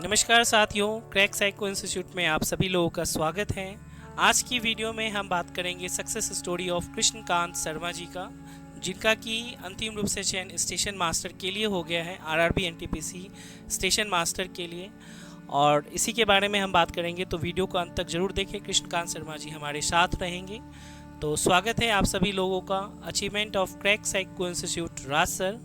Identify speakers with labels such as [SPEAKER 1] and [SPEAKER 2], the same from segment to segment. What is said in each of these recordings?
[SPEAKER 1] नमस्कार साथियों, crack psycho institute में आप सभी लोगों का स्वागत है। आज की वीडियो में हम बात करेंगे success story of Krishnakant Sharma ji का, जिनका कि अंतिम रूप से चयन स्टेशन मास्टर के लिए हो गया है, आरआरबी एनटीपीसी स्टेशन मास्टर के लिए। और इसी के बारे में हम बात करेंगे, तो वीडियो को अंत तक जरूर देखें। कृष्णकांत शर्मा जी हमारे साथ रहेंगे। तो स्वागत है आप सभी लोगों का। Achievement of crack psycho institute Raj sir.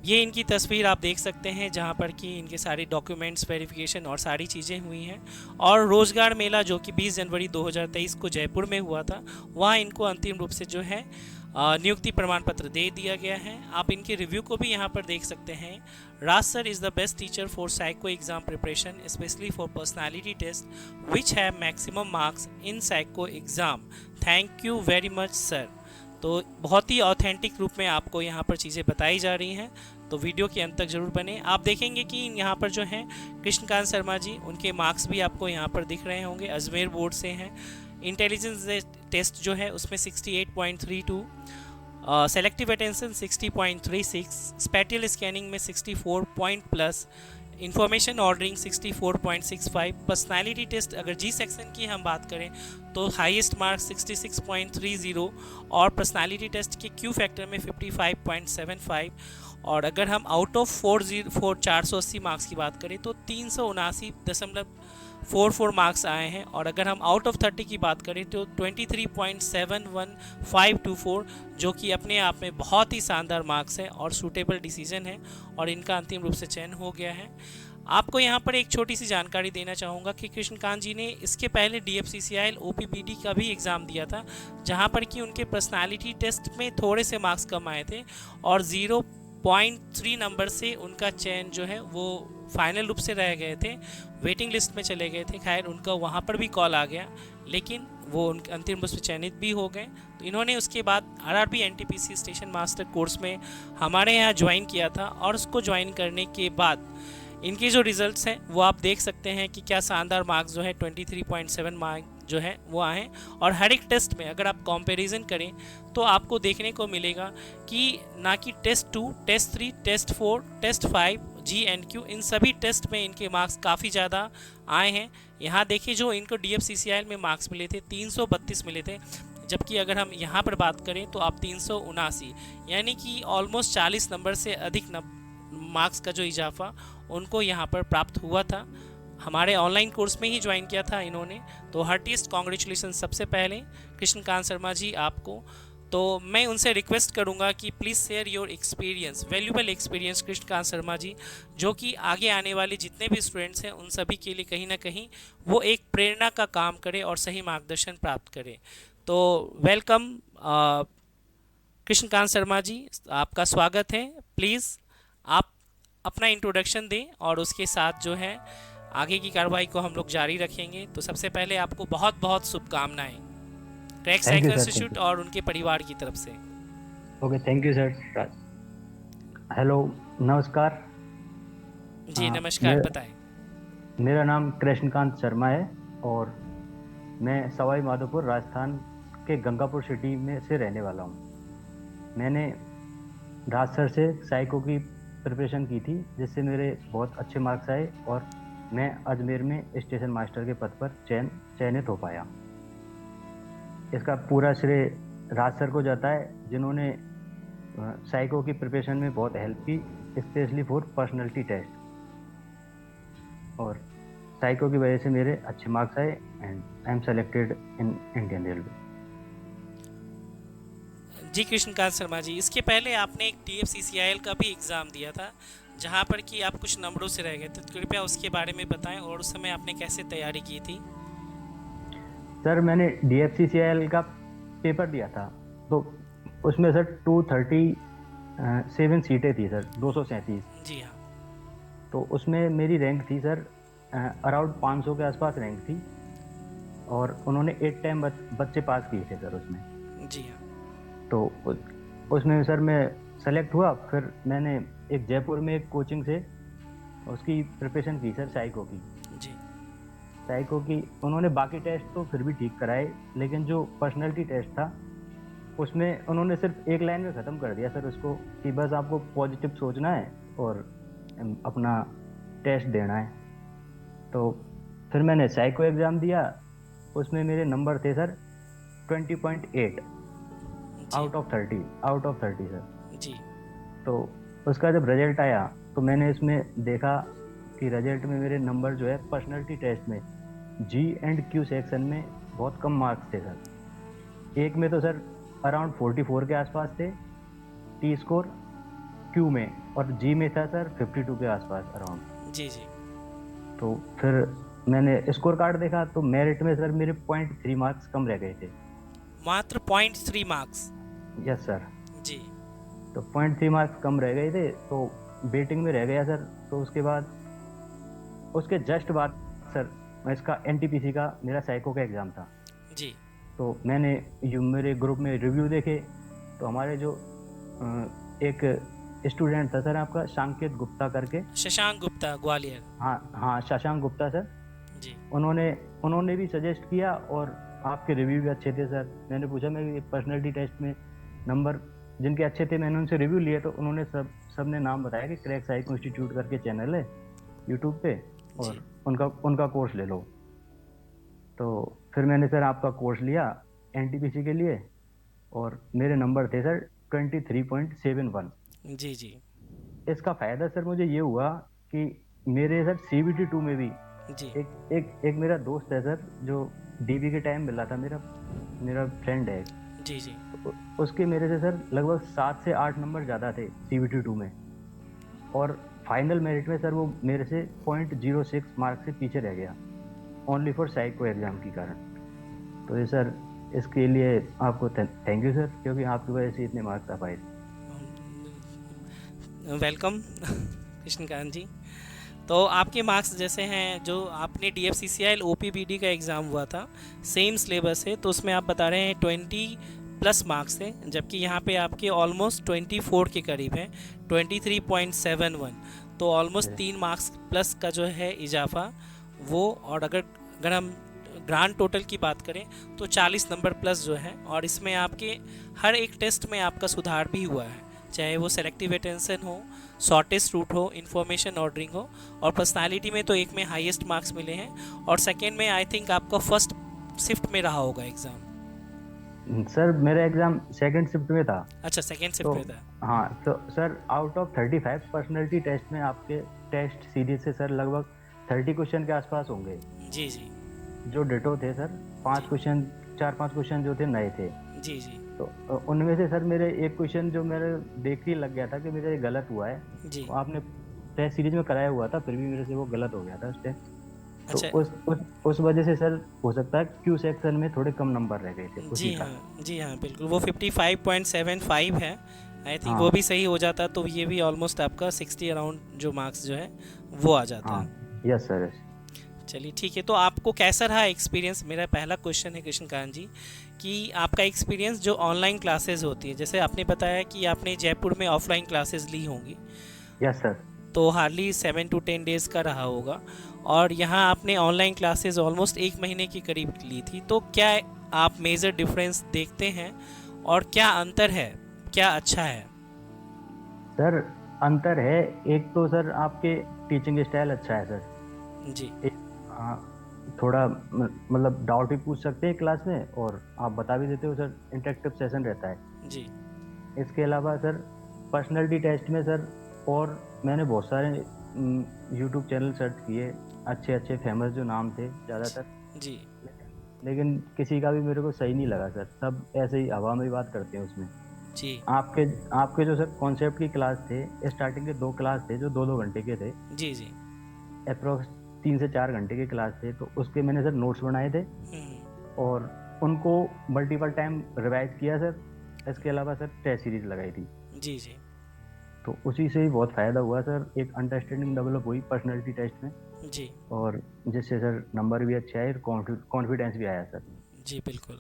[SPEAKER 1] ये इनकी तस्वीर आप देख सकते हैं, जहाँ पर कि इनके सारे डॉक्यूमेंट्स वेरिफिकेशन और सारी चीज़ें हुई हैं। और रोज़गार मेला जो कि 20 जनवरी 2023 को जयपुर में हुआ था, वहाँ इनको अंतिम रूप से जो है नियुक्ति प्रमाण पत्र दे दिया गया है। आप इनके रिव्यू को भी यहाँ पर देख सकते हैं। Raj sir is the best teacher for psycho exam preparation, specially for personality test which have maximum marks in psycho exam. Thank you very much sir. तो बहुत ही ऑथेंटिक रूप में आपको यहाँ पर चीज़ें बताई जा रही हैं, तो वीडियो के अंत तक जरूर बने। आप देखेंगे कि यहाँ पर जो हैं कृष्णकांत शर्मा जी, उनके मार्क्स भी आपको यहाँ पर दिख रहे होंगे। अजमेर बोर्ड से हैं। इंटेलिजेंस टेस्ट जो है उसमें 68.32, सेलेक्टिव अटेंशन 60.36, स्पैटियल स्कैनिंग में 64 point plus, information ordering 64.65, personality test अगर जी सेक्शन की हम बात करें तो हाईएस्ट मार्क्स 66.30, और पर्सनालिटी टेस्ट के क्यू फैक्टर में 55.75। और अगर हम आउट ऑफ 480 मार्क्स की बात करें तो 379.44 मार्क्स आए हैं। और अगर हम आउट ऑफ 30 की बात करें तो 23.71524, जो कि अपने आप में बहुत ही शानदार मार्क्स है और सूटेबल डिसीजन है, और इनका अंतिम रूप से चयन हो गया है। आपको यहाँ पर एक छोटी सी जानकारी देना चाहूँगा कि कृष्णकांत जी ने इसके पहले DFCCIL OPPD का भी एग्ज़ाम दिया था, जहाँ पर कि उनके पर्सनालिटी टेस्ट में थोड़े से मार्क्स कम आए थे और 0.3 नंबर से उनका चयन जो है वो फाइनल रूप से रह गए थे, वेटिंग लिस्ट में चले गए थे। खैर उनका वहाँ पर भी कॉल आ गया, लेकिन वो उनके अंतिम रूप से चयनित भी हो गए। तो इन्होंने उसके बाद RRB NTPC station master course में हमारे यहाँ ज्वाइन किया था, और उसको ज्वाइन करने के बाद इनके जो रिजल्ट्स हैं वो आप देख सकते हैं कि क्या शानदार मार्क्स जो है 23.7 मार्क जो है वो आए। और हर एक टेस्ट में अगर आप कंपैरिजन करें तो आपको देखने को मिलेगा कि ना कि test 2, test 3, test 4, test 5, GNQ, इन सभी टेस्ट में इनके मार्क्स काफ़ी ज़्यादा आए हैं। यहाँ देखिए, जो इनको DFCCIL में मार्क्स मिले थे 332 मिले थे, जबकि अगर हम यहाँ पर बात करें तो आप 379, यानी कि ऑलमोस्ट 40 नंबर से अधिक मार्क्स का जो इजाफा उनको यहाँ पर प्राप्त हुआ था। हमारे ऑनलाइन कोर्स में ही ज्वाइन किया था इन्होंने। तो हार्टिएस्ट कॉन्ग्रेचुलेसन सबसे पहले कृष्णकांत शर्मा जी आपको। तो मैं उनसे रिक्वेस्ट करूंगा कि please share your experience, valuable experience Krishnakant Sharma ji, जो कि आगे आने वाले जितने भी स्टूडेंट्स हैं उन सभी के लिए कहीं ना कहीं वो एक प्रेरणा का काम करे और सही मार्गदर्शन प्राप्त करे। तो वेलकम कृष्णकांत शर्मा जी, आपका स्वागत है। प्लीज़ आप अपना इंट्रोडक्शन दें और उसके साथ जो है आगे की कार्रवाई को हम लोग जारी रखेंगे। तो सबसे पहले आपको बहुत बहुत शुभकामनाएं crack
[SPEAKER 2] thank you
[SPEAKER 1] psycho
[SPEAKER 2] sir. Thank
[SPEAKER 1] institute
[SPEAKER 2] you.
[SPEAKER 1] और उनके परिवार की तरफ से।
[SPEAKER 2] Okay, thank you sir. Hello, नमस्कार।
[SPEAKER 1] जी नमस्कार,
[SPEAKER 2] मेरा
[SPEAKER 1] बताएं।
[SPEAKER 2] मेरा नाम कृष्णकांत शर्मा है, और मैं सवाई माधोपुर राजस्थान के गंगापुर सिटी में से रहने वाला हूँ। मैंने राज सर से साइको की प्रिपरेशन की थी, जिससे मेरे बहुत अच्छे मार्क्स आए और मैं अजमेर में स्टेशन मास्टर के पद पर चयनित हो पाया। इसका पूरा श्रेय राज सर को जाता है, जिन्होंने साइको की प्रिपरेशन में बहुत हेल्प की, स्पेशली फॉर पर्सनैलिटी टेस्ट। और साइको की वजह से मेरे अच्छे मार्क्स आए and I am selected in Indian railway.
[SPEAKER 1] जी कृष्णकांत शर्मा जी, इसके पहले आपने एक DFCCIL का भी एग्ज़ाम दिया था, जहां पर कि आप कुछ नंबरों से रह गए थे। तो कृपया उसके बारे में बताएं और उस समय आपने कैसे तैयारी की थी।
[SPEAKER 2] सर, मैंने DFCCIL का पेपर दिया था, तो उसमें सर 237 सीटें थी सर, 237।
[SPEAKER 1] जी हाँ।
[SPEAKER 2] तो उसमें मेरी रैंक थी सर अराउंड 500 के आसपास रैंक थी, और उन्होंने 8 टाइम बच्चे पास किए थे सर उसमें।
[SPEAKER 1] जी हाँ।
[SPEAKER 2] तो उसमें सर मैं सेलेक्ट हुआ। फिर मैंने एक जयपुर में एक कोचिंग से उसकी प्रिपरेशन की सर,
[SPEAKER 1] जी।
[SPEAKER 2] साइको की। उन्होंने बाकी टेस्ट तो फिर भी ठीक कराए, लेकिन जो पर्सनैलिटी टेस्ट था उसमें उन्होंने सिर्फ एक लाइन में ख़त्म कर दिया सर उसको, कि बस आपको पॉजिटिव सोचना है और अपना टेस्ट देना है। तो फिर मैंने साइको एग्ज़ाम दिया। उसमें मेरे नंबर थे सर 20.8
[SPEAKER 1] जी
[SPEAKER 2] आउट ऑफ 30 सर।
[SPEAKER 1] जी
[SPEAKER 2] तो उसका जब रिजल्ट आया तो मैंने इसमें देखा कि रिजल्ट में मेरे नंबर जो है पर्सनैलिटी टेस्ट में जी एंड क्यू सेक्शन में बहुत कम मार्क्स थे सर। एक में तो सर अराउंड 44 के आसपास थे टी स्कोर क्यू में, और जी में था सर 52 के आसपास अराउंड।
[SPEAKER 1] जी जी।
[SPEAKER 2] तो फिर मैंने स्कोर कार्ड देखा तो मेरिट में सर मेरे 0.3 मार्क्स कम रह गए थे।
[SPEAKER 1] मात्र 0.3 मार्क्स।
[SPEAKER 2] Yes sir.
[SPEAKER 1] जी
[SPEAKER 2] तो 0.3 मार्क्स कम रह गए थे तो वेटिंग में रह गया सर। तो उसके बाद उसके जस्ट बाद सर मैं इसका एनटीपीसी का मेरा साइको का एग्ज़ाम था।
[SPEAKER 1] जी।
[SPEAKER 2] तो मैंने मेरे ग्रुप में रिव्यू देखे। तो हमारे जो एक स्टूडेंट था सर आपका सांकेत गुप्ता करके।
[SPEAKER 1] शशांक गुप्ता ग्वालियर।
[SPEAKER 2] हाँ हाँ, शशांक गुप्ता सर।
[SPEAKER 1] जी
[SPEAKER 2] उन्होंने उन्होंने भी सजेस्ट किया और आपके रिव्यू भी अच्छे थे सर। मैंने पूछा मैं पर्सनैलिटी टेस्ट में नंबर जिनके अच्छे थे मैंने उनसे रिव्यू लिए, तो उन्होंने सब ने नाम बताया कि क्रैक साइको इंस्टीट्यूट करके चैनल है यूट्यूब पे,
[SPEAKER 1] जी।
[SPEAKER 2] और उनका उनका कोर्स ले लो। तो फिर मैंने सर आपका कोर्स लिया एनटीपीसी के लिए, और मेरे नंबर थे सर 23.71।
[SPEAKER 1] जी जी
[SPEAKER 2] इसका फायदा सर मुझे ये हुआ कि मेरे सर सीबीटी 2 में भी
[SPEAKER 1] जी
[SPEAKER 2] एक मेरा दोस्त है सर जो डीबी के टाइम मिला था, मेरा मेरा फ्रेंड है।
[SPEAKER 1] जी जी।
[SPEAKER 2] उसके मेरे से सर लगभग 7 से 8 नंबर ज़्यादा थे सीबीटी 2 में, और फाइनल मेरिट में सर वो मेरे से 0.06 मार्क्स से पीछे रह गया, ओनली फॉर साइको एग्जाम के कारण। तो ये सर इसके लिए आपको थैंक यू सर, क्योंकि आपकी वजह से इतने मार्क्स आ पाए थे।
[SPEAKER 1] वेलकम कृष्णकांत जी। तो आपके मार्क्स जैसे हैं, जो आपने डी एफ सी सी आई ओ पी बी डी का एग्ज़ाम हुआ था, सेम सिलेबस है, तो उसमें आप बता रहे हैं 20+ मार्क्स थे, जबकि यहाँ पे आपके ऑलमोस्ट 24 के करीब है, 23.71। तो ऑलमोस्ट
[SPEAKER 2] जी
[SPEAKER 1] 3 मार्क्स प्लस का जो है इजाफा वो। और अगर अगर हम ग्रांड टोटल की बात करें तो 40 नंबर प्लस जो है, और इसमें आपके हर एक टेस्ट में आपका सुधार भी हुआ है, चाहे वो सेलेक्टिव अटेंशन हो, शॉर्टेस्ट रूट हो, इंफॉर्मेशन ऑर्डरिंग हो, और पर्सनालिटी में तो एक में हाईएस्ट मार्क्स मिले हैं, और सेकेंड में आई थिंक आपका फर्स्ट शिफ्ट में रहा होगा एग्ज़ाम।
[SPEAKER 2] सर मेरा एग्जाम सेकंड शिफ्ट में था।
[SPEAKER 1] अच्छा, सेकेंड
[SPEAKER 2] तो
[SPEAKER 1] शिफ्ट में था।
[SPEAKER 2] हाँ, तो sir out of 35 personality test में आपके टेस्ट सीरीज से सर लगभग 30 क्वेश्चन के आसपास होंगे
[SPEAKER 1] जी जी
[SPEAKER 2] जो डिटो थे सर।
[SPEAKER 1] जी
[SPEAKER 2] 5 क्वेश्चन, 4-5 क्वेश्चन जो थे नए थे।
[SPEAKER 1] जी जी
[SPEAKER 2] तो उनमें से सर मेरे एक क्वेश्चन जो मेरे देख ही लग गया था कि मेरा ये गलत हुआ है।
[SPEAKER 1] जी।
[SPEAKER 2] वो आपने टेस्ट सीरीज में कराया हुआ था, फिर भी मेरे से वो गलत हो गया था उस टेस्ट। तो
[SPEAKER 1] अच्छा।
[SPEAKER 2] उस वजह से सर हो सकता है क्यू सेक्शन में थोड़े कम नंबर रह गए थे उसी
[SPEAKER 1] जी
[SPEAKER 2] कारण।
[SPEAKER 1] हाँ, जी हाँ, बिल्कुल। वो 55.75 है। आई थिंक वो
[SPEAKER 2] हाँ
[SPEAKER 1] भी सही हो जाता तो ये भी ऑलमोस्ट आपका 60 अराउंड जो मार्क्स जो है वो आ
[SPEAKER 2] हाँ।
[SPEAKER 1] जाता।
[SPEAKER 2] Yes sir yes.
[SPEAKER 1] चलिए ठीक है, तो आपको कैसा रहा एक्सपीरियंस? मेरा पहला क्वेश्चन है कृष्णकांत जी, कि आपका एक्सपीरियंस जो ऑनलाइन क्लासेस होती है, जैसे आपने बताया कि आपने जयपुर में ऑफलाइन क्लासेस ली होंगी,
[SPEAKER 2] यस सर।
[SPEAKER 1] तो हार्डली 7 to 10 डेज़ का रहा होगा, और यहाँ आपने ऑनलाइन क्लासेस ऑलमोस्ट 1 महीने के करीब ली थी, तो क्या आप मेजर डिफरेंस देखते हैं, और क्या अंतर है, क्या अच्छा है?
[SPEAKER 2] सर अंतर है, एक तो सर आपके टीचिंग स्टाइल अच्छा है सर।
[SPEAKER 1] जी
[SPEAKER 2] एक थोड़ा मतलब डाउट भी पूछ सकते हैं क्लास में, और आप बता भी देते हो सर, इंटरेक्टिव सेशन रहता है।
[SPEAKER 1] जी
[SPEAKER 2] इसके अलावा सर पर्सनैलिटी टेस्ट में सर, और मैंने बहुत सारे यूट्यूब चैनल सर्च किए, अच्छे अच्छे फेमस जो नाम थे ज़्यादातर,
[SPEAKER 1] जी
[SPEAKER 2] लेकिन किसी का भी मेरे को सही नहीं लगा सर। सब ऐसे ही हवा में ही बात करते हैं उसमें।
[SPEAKER 1] जी
[SPEAKER 2] आपके आपके जो सर कॉन्सेप्ट की क्लास थे, स्टार्टिंग के 2 क्लास थे जो 2-2 घंटे के थे,
[SPEAKER 1] जी जी।
[SPEAKER 2] अप्रोक्स 3 से 4 घंटे के क्लास थे। तो उसके मैंने सर नोट्स बनाए थे, और उनको मल्टीपल टाइम रिवाइज किया सर। इसके अलावा सर टेस्ट सीरीज लगाई थी।
[SPEAKER 1] जी जी
[SPEAKER 2] तो उसी से ही बहुत फ़ायदा हुआ सर, एक अंडरस्टैंडिंग डेवलप हुई पर्सनैलिटी टेस्ट में,
[SPEAKER 1] जी
[SPEAKER 2] और जिससे सर नंबर भी अच्छे आए और कॉन्फिडेंस भी आया सर।
[SPEAKER 1] जी बिल्कुल।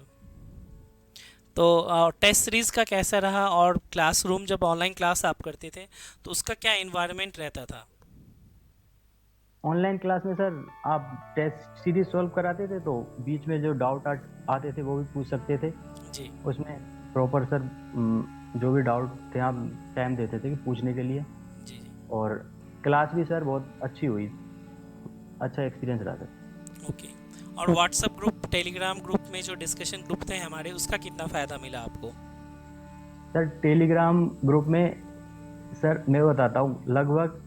[SPEAKER 1] तो टेस्ट सीरीज़ का कैसा रहा, और क्लासरूम जब ऑनलाइन क्लास आप करते थे तो उसका क्या इन्वायरमेंट रहता था?
[SPEAKER 2] ऑनलाइन क्लास में सर आप टेस्ट सीरीज सॉल्व कराते थे, तो बीच में जो डाउट आते थे वो भी पूछ सकते थे।
[SPEAKER 1] जी
[SPEAKER 2] उसमें प्रॉपर सर जो भी डाउट थे आप टाइम देते थे कि पूछने के लिए।
[SPEAKER 1] जी जी
[SPEAKER 2] और क्लास भी सर बहुत अच्छी हुई, अच्छा एक्सपीरियंस रहा सर।
[SPEAKER 1] ओके। और व्हाट्सएप ग्रुप, टेलीग्राम ग्रुप में जो डिस्कशन ग्रुप थे हमारे, उसका कितना फ़ायदा मिला आपको?
[SPEAKER 2] सर टेलीग्राम ग्रुप में सर मैं बताता हूँ, लगभग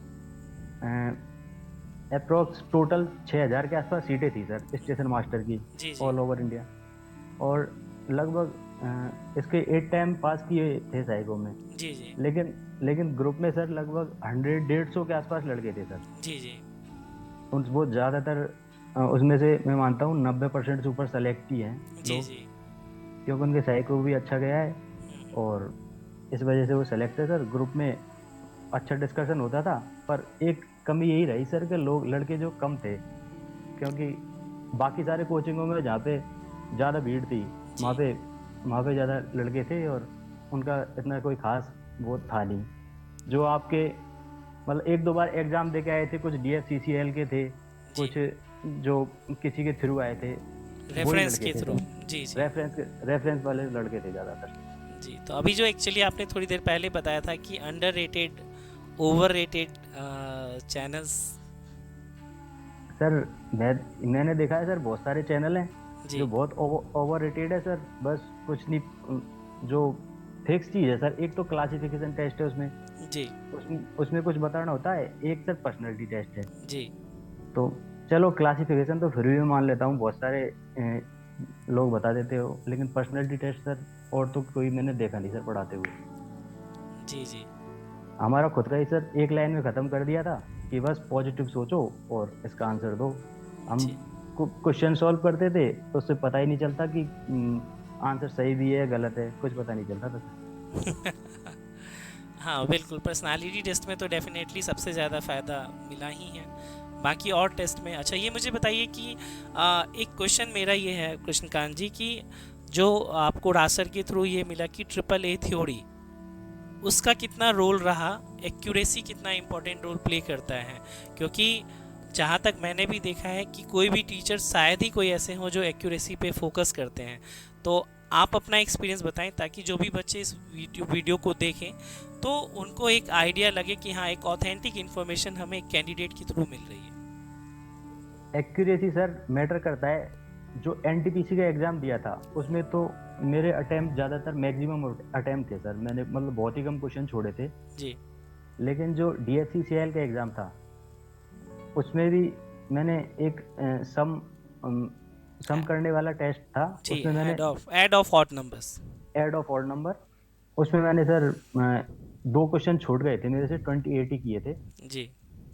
[SPEAKER 2] अप्रोक्स टोटल 6,000 के आसपास सीटें थी सर स्टेशन मास्टर की,
[SPEAKER 1] जी जी।
[SPEAKER 2] All over India. और लगभग इसके 8 टाइम पास किए थे साइको में।
[SPEAKER 1] जी जी।
[SPEAKER 2] लेकिन लेकिन ग्रुप में सर लगभग 100-150 के आसपास लड़के थे सर।
[SPEAKER 1] जी जी।
[SPEAKER 2] उन वो ज़्यादातर उसमें से मैं मानता हूँ 90% से ऊपर सेलेक्ट ही हैं
[SPEAKER 1] जी
[SPEAKER 2] लोग,
[SPEAKER 1] जी।
[SPEAKER 2] क्योंकि उनके साइको भी अच्छा गया है। और इस वजह से वो सेलेक्ट है सर। ग्रुप में अच्छा डिस्कशन होता था, पर एक कमी यही रही सर कि लोग लड़के जो कम थे, क्योंकि बाकी सारे कोचिंगों में जहाँ पे ज़्यादा भीड़ थी, वहाँ
[SPEAKER 1] जी
[SPEAKER 2] पे वहाँ पे ज़्यादा लड़के थे, और उनका इतना कोई खास वो था नहीं। जो आपके मतलब एक दो बार एग्जाम दे के आए थे, कुछ DFCCL के थे,
[SPEAKER 1] जी।
[SPEAKER 2] कुछ जो किसी के थ्रू आए थे, वही
[SPEAKER 1] रेफरेंस
[SPEAKER 2] लड़के
[SPEAKER 1] के
[SPEAKER 2] थे
[SPEAKER 1] थ्रू।
[SPEAKER 2] सर।
[SPEAKER 1] जी जी।
[SPEAKER 2] रेफरेंस वाले लड़के थे ज़्यादातर।
[SPEAKER 1] जी, तो अभी जो एक्चुअली आपने थोड़ी देर पहले बताया था कि अंडररेटेड, ओवररेटेड चैनल्स।
[SPEAKER 2] सर मैं मैंने देखा है सर, बहुत सारे चैनल हैं जो
[SPEAKER 1] जी
[SPEAKER 2] बहुत ओवर रेटेड है सर। बस कुछ नहीं, जो फिक्स चीज़ है सर, एक तो क्लासिफिकेशन टेस्ट है उसमें,
[SPEAKER 1] जी।
[SPEAKER 2] उसमें कुछ बताना होता है, एक सर पर्सनैलिटी टेस्ट है।
[SPEAKER 1] जी
[SPEAKER 2] तो चलो क्लासिफिकेशन तो फिर भी मैं मान लेता हूँ, बहुत सारे लोग बता देते हो, लेकिन पर्सनैलिटी टेस्ट सर और तो कोई मैंने देखा नहीं सर पढ़ाते हुए।
[SPEAKER 1] जी। जी
[SPEAKER 2] हमारा खुद का ही सर एक लाइन में खत्म कर दिया था कि बस पॉजिटिव सोचो और इसका आंसर दो। हम
[SPEAKER 1] जी।
[SPEAKER 2] क्वेश्चन सॉल्व करते थे तो उससे पता ही नहीं चलता कि आंसर सही भी है गलत है, कुछ पता नहीं चलता था सर।
[SPEAKER 1] हाँ बिल्कुल, पर्सनालिटी टेस्ट में तो डेफिनेटली सबसे ज़्यादा फ़ायदा मिला ही है। बाकी और टेस्ट में, अच्छा ये मुझे बताइए कि एक क्वेश्चन मेरा ये है कृष्णकांत जी, कि जो आपको रासर के थ्रू ये मिला कि ट्रिपल ए थ्योरी, उसका कितना रोल रहा, एक्यूरेसी कितना इम्पोर्टेंट रोल प्ले करता है? क्योंकि जहाँ तक मैंने भी देखा है कि कोई भी टीचर, शायद ही कोई ऐसे हों जो एक्यूरेसी पे फोकस करते हैं। तो आप अपना एक्सपीरियंस बताएं, ताकि जो भी बच्चे इस वीडियो को देखें तो उनको एक आइडिया लगे कि हाँ, एक ऑथेंटिक इन्फॉर्मेशन हमें एक कैंडिडेट के थ्रू मिल रही है।
[SPEAKER 2] एक्यूरेसी सर मैटर करता है। जो NTPC का एग्जाम दिया था उसमें तो मेरे अटेम्प्ट ज़्यादातर मैक्सिमम अटेम्प्ट थे सर, मैंने मतलब बहुत ही कम क्वेश्चन छोड़े थे।
[SPEAKER 1] जी
[SPEAKER 2] लेकिन जो DFCCL का एग्जाम था उसमें भी मैंने एक सम करने वाला टेस्ट था।
[SPEAKER 1] जी।
[SPEAKER 2] उसमें मैंने
[SPEAKER 1] add of odd numbers.
[SPEAKER 2] Add of odd number, उसमें मैंने सर दो क्वेश्चन छूट गए थे मेरे से, 28 ही किए थे।
[SPEAKER 1] जी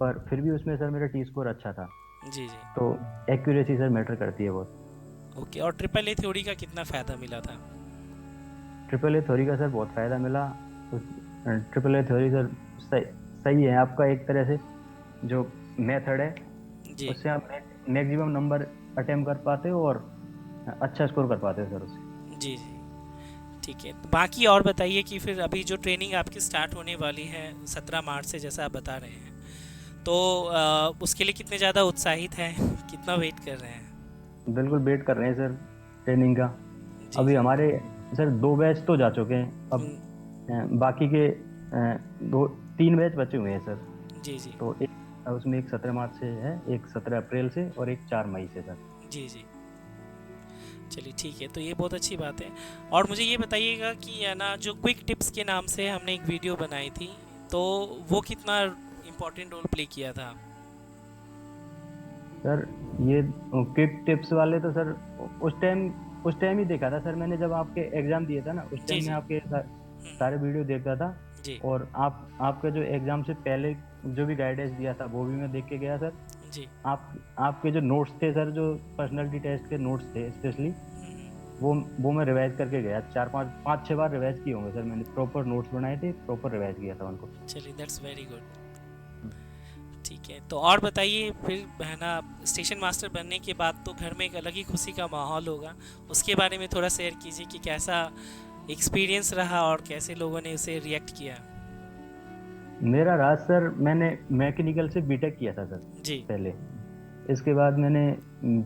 [SPEAKER 2] पर फिर भी उसमें सर मेरा टी स्कोर अच्छा था।
[SPEAKER 1] जी। जी
[SPEAKER 2] तो एक्यूरेसी सर मैटर करती है बहुत।
[SPEAKER 1] ओके। और ट्रिपल ए थ्योरी का कितना फ़ायदा मिला था?
[SPEAKER 2] ट्रिपल ए थ्योरी का सर बहुत फायदा मिला। ट्रिपल ए थ्योरी सर सही सही है आपका, एक तरह से जो मेथड है
[SPEAKER 1] जी
[SPEAKER 2] उससे आप मैक्सिमम नंबर अटेम्प्ट कर पाते हो और अच्छा स्कोर कर पाते हो सर उससे।
[SPEAKER 1] जी। जी ठीक है। तो बाकी और बताइए कि फिर अभी जो ट्रेनिंग आपकी स्टार्ट होने वाली है 17 मार्च से, जैसा आप बता रहे हैं, तो उसके लिए कितने ज़्यादा उत्साहित हैं, कितना वेट कर रहे हैं?
[SPEAKER 2] बिल्कुल वेट कर रहे हैं सर ट्रेनिंग का।
[SPEAKER 1] जी
[SPEAKER 2] अभी
[SPEAKER 1] जी।
[SPEAKER 2] हमारे सर 2 बैच तो जा चुके हैं अब। बाकी के 2-3 बैच बचे हुए हैं सर।
[SPEAKER 1] जी जी।
[SPEAKER 2] तो एक उसमें एक 17 मार्च से है, एक 17 अप्रैल से, और एक 4 मई से सर।
[SPEAKER 1] जी जी। चलिए ठीक है, तो ये बहुत अच्छी बात है। और मुझे ये बताइएगा कि है ना, जो क्विक टिप्स के नाम से हमने एक वीडियो बनाई थी, तो वो कितना इम्पोर्टेंट रोल प्ले किया था?
[SPEAKER 2] सर ये क्विक टिप्स वाले तो सर उस टाइम ही देखा था सर मैंने, जब आपके एग्जाम दिए था ना उस
[SPEAKER 1] जी
[SPEAKER 2] टाइम में
[SPEAKER 1] जी।
[SPEAKER 2] आपके सारे वीडियो देखता था।
[SPEAKER 1] जी
[SPEAKER 2] और आपका जो एग्जाम से पहले जो भी गाइडेंस दिया था वो भी मैं देख के गया सर।
[SPEAKER 1] जी।
[SPEAKER 2] आप आपके जो नोट्स थे सर, जो पर्सनालिटी टेस्ट के नोट्स थे स्पेशली, वो मैं रिवाइज करके गया, 4-5 5-6 बार रिवाइज किए होंगे सर मैंने। प्रॉपर नोट्स बनाए थे, प्रॉपर रिवाइज किया था उनको।
[SPEAKER 1] चलिए, दैट्स वेरी गुड। ठीक है, तो और बताइए फिर, है ना, स्टेशन मास्टर बनने के बाद तो घर में एक अलग ही खुशी का माहौल होगा। उसके बारे में थोड़ा शेयर कीजिए कि कैसा एक्सपीरियंस रहा और कैसे लोगों ने उसे रिएक्ट किया।
[SPEAKER 2] मेरा राज सर, मैंने मैकेनिकल से बीटेक किया था सर
[SPEAKER 1] जी
[SPEAKER 2] पहले। इसके बाद मैंने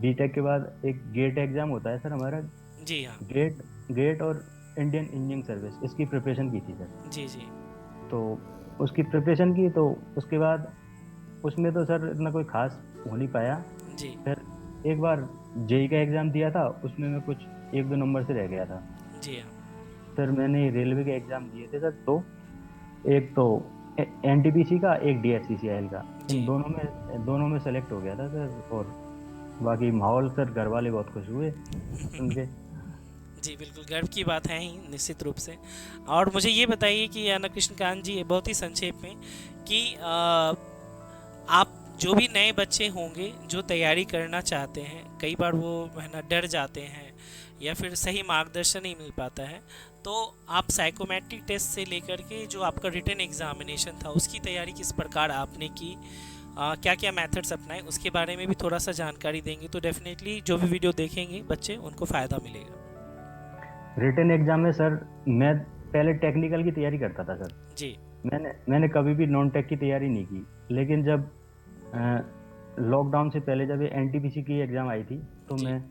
[SPEAKER 2] बीटेक के बाद एक गेट एग्जाम होता है सर हमारा,
[SPEAKER 1] जी। हाँ।
[SPEAKER 2] गेट गेट और इंडियन इंजीनियरिंग सर्विस, इसकी प्रिपरेशन की थी सर।
[SPEAKER 1] जी जी।
[SPEAKER 2] तो उसकी प्रिपरेशन की, तो उसके बाद उसमें तो सर इतना कोई खास हो नहीं पाया।
[SPEAKER 1] जी।
[SPEAKER 2] फिर एक बार जेई का एग्ज़ाम दिया था, उसमें मैं कुछ 1-2 नंबर से रह गया था।
[SPEAKER 1] जी हाँ।
[SPEAKER 2] फिर मैंने रेलवे के एग्ज़ाम दिए थे सर 2, एक तो एनटीपीसी का, एक डीएससीसीआईएल का।
[SPEAKER 1] जी।
[SPEAKER 2] इन दोनों में सेलेक्ट हो गया था सर। और बाकी माहौल सर, घर वाले बहुत खुश हुए सुन के।
[SPEAKER 1] जी, बिल्कुल गर्व की बात है ही निश्चित रूप से। और मुझे ये बताइए कि अना कृष्णकांत जी, बहुत ही संक्षेप में, कि आप जो भी नए बच्चे होंगे जो तैयारी करना चाहते हैं, कई बार वो है ना डर जाते हैं या फिर सही मार्गदर्शन नहीं मिल पाता है, तो आप साइकोमेट्रिक टेस्ट से लेकर के जो आपका रिटन एग्जामिनेशन था उसकी तैयारी किस प्रकार आपने की, क्या क्या मेथड्स अपनाए, उसके बारे में भी थोड़ा सा जानकारी देंगे तो डेफिनेटली जो भी वीडियो देखेंगे बच्चे उनको फ़ायदा मिलेगा।
[SPEAKER 2] रिटन एग्ज़ाम में सर मैं पहले टेक्निकल की तैयारी करता था सर।
[SPEAKER 1] जी।
[SPEAKER 2] मैंने कभी भी नॉन टेक की तैयारी नहीं की। लेकिन जब लॉकडाउन से पहले जब ये एनटीपीसी की एग्ज़ाम आई थी, तो
[SPEAKER 1] जी।
[SPEAKER 2] मैं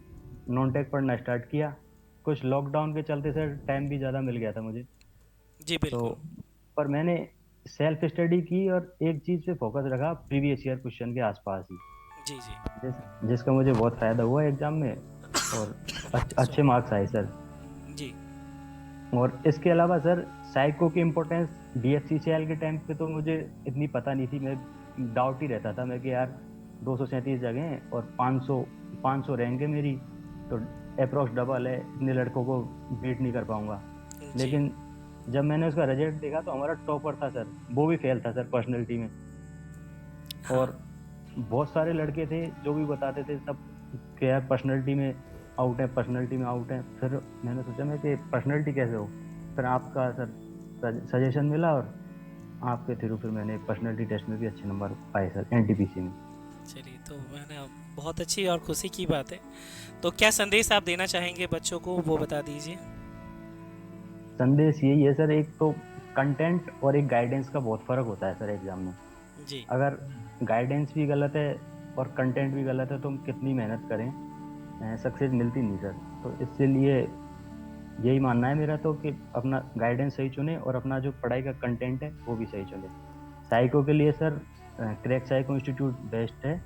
[SPEAKER 2] नॉन टेक पढ़ना स्टार्ट किया। कुछ लॉकडाउन के चलते सर टाइम भी ज़्यादा मिल गया था मुझे।
[SPEAKER 1] जी
[SPEAKER 2] तो
[SPEAKER 1] बिल्कुल।
[SPEAKER 2] पर मैंने सेल्फ स्टडी की और एक चीज़ पे फोकस रखा, प्रीवियस ईयर क्वेश्चन के आसपास ही,
[SPEAKER 1] जी। जी।
[SPEAKER 2] जिसका मुझे बहुत फ़ायदा हुआ एग्ज़ाम में। और अच्छे
[SPEAKER 1] सॉरी।
[SPEAKER 2] मार्क्स आए सर।
[SPEAKER 1] जी।
[SPEAKER 2] और इसके अलावा सर, साइको की इम्पोर्टेंस डीएससीसीएल के टाइम पे तो मुझे इतनी पता नहीं थी। मैं डाउट ही रहता था मैं कि यार 237 जगह हैं और 500 रैंक है मेरी, तो अप्रोक्स डबल है, इतने लड़कों को बीट नहीं कर पाऊंगा।
[SPEAKER 1] जी।
[SPEAKER 2] लेकिन जब मैंने उसका रिजल्ट देखा तो हमारा टॉपर था सर, वो भी फेल था सर पर्सनैलिटी में।
[SPEAKER 1] हाँ।
[SPEAKER 2] और बहुत सारे लड़के थे जो भी बताते थे सब कि यार पर्सनैलिटी में आउट है, पर्सनैलिटी में आउट है। फिर मैंने सोचा मैं कि पर्सनैलिटी कैसे हो। फिर आपका सर सजेशन मिला और आपके थ्रू फिर मैंने पर्सनैलिटी टेस्ट में भी अच्छे नंबर पाए सर, एनटीपीसी में।
[SPEAKER 1] चलिए, तो मैंने बहुत अच्छी और खुशी की बात है। तो क्या संदेश आप देना चाहेंगे बच्चों को, वो बता दीजिए।
[SPEAKER 2] संदेश यही है सर, एक तो कंटेंट और एक गाइडेंस का बहुत फर्क होता है सर एग्जाम में।
[SPEAKER 1] जी।
[SPEAKER 2] अगर गाइडेंस भी गलत है और कंटेंट भी गलत है तो हम कितनी मेहनत करें, सक्सेस मिलती नहीं सर। तो इसलिए यही मानना है मेरा तो कि अपना गाइडेंस सही चुने और अपना जो पढ़ाई का कंटेंट है वो भी सही चुने। साइको के लिए sir crack psycho institute best है।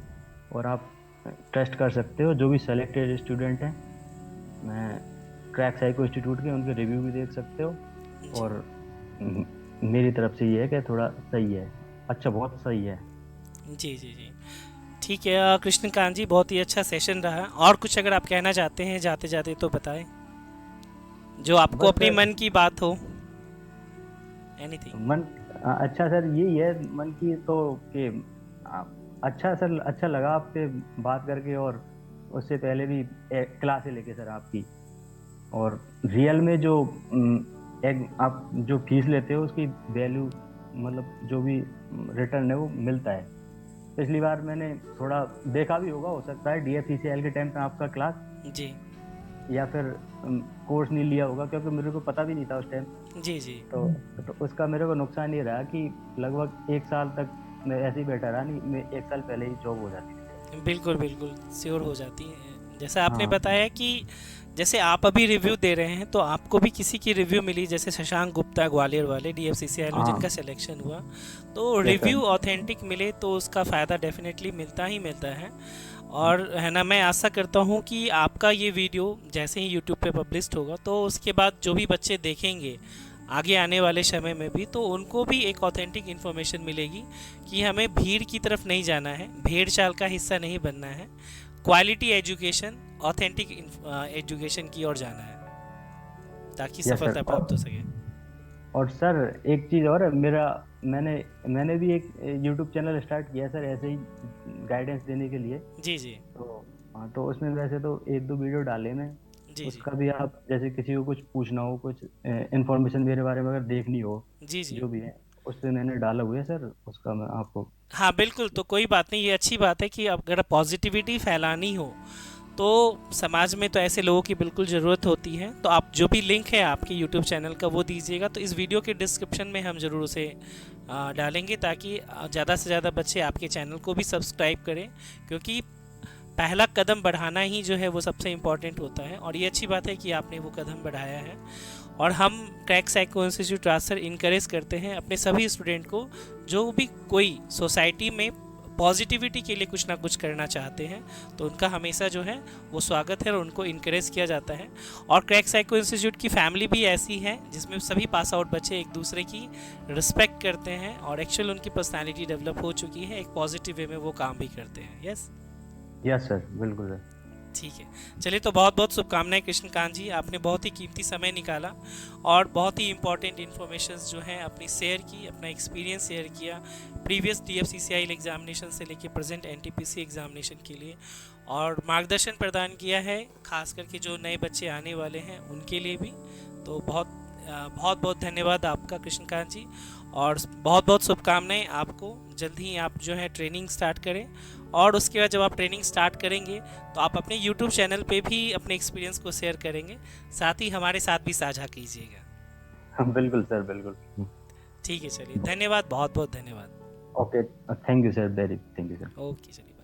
[SPEAKER 2] और आप ट्रस्ट कर सकते हो, जो भी सेलेक्टेड स्टूडेंट हैं, मैं क्रैक साइको इंस्टीट्यूट के उनके रिव्यू भी देख सकते हो।
[SPEAKER 1] जी।
[SPEAKER 2] और म- मेरी तरफ से ये है कि थोड़ा सही है, अच्छा बहुत सही है।
[SPEAKER 1] जी। जी। जी। ठीक है कृष्णकांत जी, बहुत ही अच्छा सेशन रहा। और कुछ अगर आप कहना चाहते हैं जाते जाते तो बताएं, जो आपको
[SPEAKER 2] बस
[SPEAKER 1] अपने
[SPEAKER 2] सर,
[SPEAKER 1] मन की बात हो, एनीथिंग।
[SPEAKER 2] मन अच्छा सर यही है मन की तो कि आ, अच्छा सर, अच्छा लगा आपसे बात करके। और उससे पहले भी क्लासे लेके सर आपकी, और रियल में जो एक आप जो फीस लेते हो उसकी वैल्यू, मतलब जो भी रिटर्न है वो मिलता है। पिछली बार मैंने थोड़ा देखा भी होगा, हो सकता है डीएफसीसीएल के टाइम पे आपका क्लास,
[SPEAKER 1] जी।
[SPEAKER 2] या फिर कोर्स नहीं लिया होगा क्योंकि मेरे को पता भी नहीं था उस टाइम।
[SPEAKER 1] जी। जी।
[SPEAKER 2] तो उसका मेरे को नुकसान ये रहा कि लगभग 1 साल तक मैं ऐसे ही बैठा रहा, नहीं मैं 1 साल पहले ही जॉब हो जाती थी मेरी।
[SPEAKER 1] बिल्कुल बिल्कुल श्योर हो जाती है। जैसा आपने
[SPEAKER 2] हाँ
[SPEAKER 1] बताया कि जैसे आप अभी रिव्यू दे रहे हैं तो आपको भी किसी की रिव्यू मिली, जैसे शशांक गुप्ता ग्वालियर वाले डीएफसीसीआई में जिनका
[SPEAKER 2] हाँ।
[SPEAKER 1] सिलेक्शन हुआ, तो
[SPEAKER 2] यस
[SPEAKER 1] रिव्यू
[SPEAKER 2] सर।
[SPEAKER 1] ऑथेंटिक मिले तो उसका फ़ायदा डेफिनेटली मिलता ही मिलता है। और है ना, मैं आशा करता हूँ कि आपका ये वीडियो जैसे ही यूट्यूब पे पब्लिश होगा तो उसके बाद जो भी बच्चे देखेंगे आगे आने वाले समय में भी, तो उनको भी एक ऑथेंटिक इन्फॉर्मेशन मिलेगी कि हमें भीड़ की तरफ नहीं जाना है, भेड़ चाल का हिस्सा नहीं बनना है, क्वालिटी एजुकेशन, ऑथेंटिक एजुकेशन की ओर जाना है ताकि
[SPEAKER 2] यस सर।
[SPEAKER 1] सफलता प्राप्त हो सके।
[SPEAKER 2] और सर एक चीज़ और है मेरा, मैंने मैंने भी एक यूट्यूब चैनल स्टार्ट किया है सर, ऐसे ही गाइडेंस देने के लिए।
[SPEAKER 1] जी। जी।
[SPEAKER 2] तो हाँ, तो उसमें वैसे तो 1-2 वीडियो डाले मैं।
[SPEAKER 1] जी। जी।
[SPEAKER 2] उसका भी आप जैसे किसी को कुछ पूछना हो, कुछ इंफॉर्मेशन मेरे बारे में अगर देखनी हो,
[SPEAKER 1] जी। जी।
[SPEAKER 2] जो भी है उस पे मैंने डाला हुआ है सर, उसका मैं आपको।
[SPEAKER 1] हाँ बिल्कुल, तो कोई बात नहीं, ये अच्छी बात है कि अगर पॉजिटिविटी फैलानी हो तो समाज में तो ऐसे लोगों की बिल्कुल ज़रूरत होती है। तो आप जो भी लिंक है आपके यूट्यूब चैनल का वो दीजिएगा, तो इस वीडियो के डिस्क्रिप्शन में हम ज़रूर उसे डालेंगे ताकि ज़्यादा से ज़्यादा बच्चे आपके चैनल को भी सब्सक्राइब करें, क्योंकि पहला कदम बढ़ाना ही जो है वो सबसे इम्पॉर्टेंट होता है। और ये अच्छी बात है कि आपने वो कदम बढ़ाया है। और हम crack psycho institute Rajsar encourage करते हैं अपने सभी स्टूडेंट को, जो भी कोई सोसाइटी में पॉजिटिविटी के लिए कुछ ना कुछ करना चाहते हैं, तो उनका हमेशा जो है वो स्वागत है और उनको इनकरेज किया जाता है। और क्रैक साइको इंस्टीट्यूट की फैमिली भी ऐसी है जिसमें सभी पास आउट बच्चे एक दूसरे की रिस्पेक्ट करते हैं और एक्चुअल उनकी पर्सनालिटी डेवलप हो चुकी है, एक पॉजिटिव वे में वो काम भी करते हैं। यस
[SPEAKER 2] यस सर, बिल्कुल सर।
[SPEAKER 1] ठीक है, चलिए तो बहुत बहुत शुभकामनाएं कृष्णकांत जी, आपने बहुत ही कीमती समय निकाला और बहुत ही इंपॉर्टेंट इन्फॉर्मेशंस जो हैं अपनी शेयर की, अपना एक्सपीरियंस शेयर किया प्रीवियस DFCCIL एग्जामिनेशन से लेके प्रेजेंट NTPC एग्जामिनेशन के लिए, और मार्गदर्शन प्रदान किया है खास करके जो नए बच्चे आने वाले हैं उनके लिए भी। तो बहुत बहुत धन्यवाद आपका कृष्णकांत जी, और बहुत बहुत शुभकामनाएं आपको। जल्द ही आप जो है ट्रेनिंग स्टार्ट करें, और उसके बाद जब आप ट्रेनिंग स्टार्ट करेंगे तो आप अपने YouTube चैनल पे भी अपने एक्सपीरियंस को शेयर करेंगे, साथ ही हमारे साथ भी साझा कीजिएगा।
[SPEAKER 2] बिल्कुल सर, बिल्कुल।
[SPEAKER 1] ठीक है, चलिए धन्यवाद, बहुत बहुत धन्यवाद।
[SPEAKER 2] Okay, thank you sir, very thank you sir.
[SPEAKER 1] Okay, चलिए।